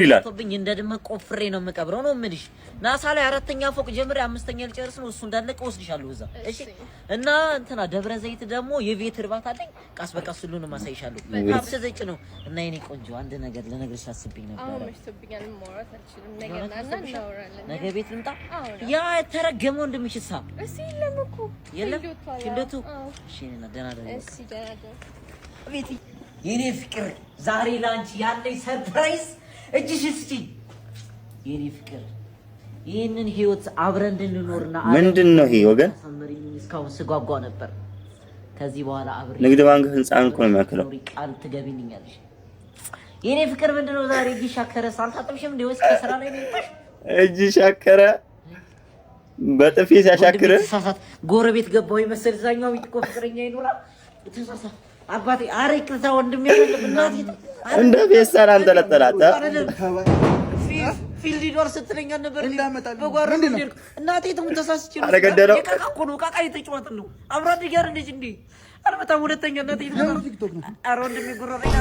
ይላል ቶብኝ እንደደመ ቆፍሬ ነው መቀብረው ነው ምልሽ ናሳ ላይ አራተኛ ፎቅ ጀምሬ አምስተኛ ልጨርስ ነው እሱ እንዳለቀ ወስድሻለሁ እዛ እሺ እና እንትና ደብረ ዘይት ደግሞ የቤት እርባታ አለኝ ቃስ በቃ ሁሉን ማሳይሻለሁ ሀብተ ዘይት ነው እና የኔ ቆንጆ አንድ ነገር ለነገርሽ አስብኝ ነበር አሁን መሽቶብኛል ማውራት አልችልም ነገና እናወራለን ነገ ቤት ልምጣ ያ ተረገመው እንደምሽሳ እሺ ለምኩ የለም እንደቱ እሺ እና ደህና ደህና እሺ ደህና ቤቲ የኔ ፍቅር ዛሬ ላንቺ ያለኝ ሰርፕራይዝ እጅሽ እስቲ የኔ ፍቅር ይሄንን ህይወት አብረን እንድንኖርና ምንድነው ይሄ ወገን ሰመሪኝ እስካሁን ስጓጓ ነበር ከዚህ በኋላ አብሬ ንግድ ባንክ ህንጻን እኮ ነው የሚያክለው ቃል ትገቢልኛለሽ የኔ ፍቅር ምንድነው ዛሬ እጅሽ አከረ ሳልታጠብሽም እንደ ወስከ ስራ ላይ ነው እጅሽ አከረ በጥፊ ሲያሻክረ ተሳሳት ጎረቤት ገባው ይመስል ዛኛው ይጥቆ ፍቅረኛ ይኖራ ተሳሳት አባቴ አሬክታ ወንድም ያለብ እናት እንደ ቤሳን አንጠለጠላት ፊልድ ዶር ስትለኛ ነበር በጓሮ እናቴ ተመተሳስች ነው አረገደለው የካካኮ ነው ካካ እየተጫወተ ነው አብራ ድጋር ልጅ እንዴ አልመጣም ሁለተኛ እናቴ አረ ወንድም ይጉረረኛ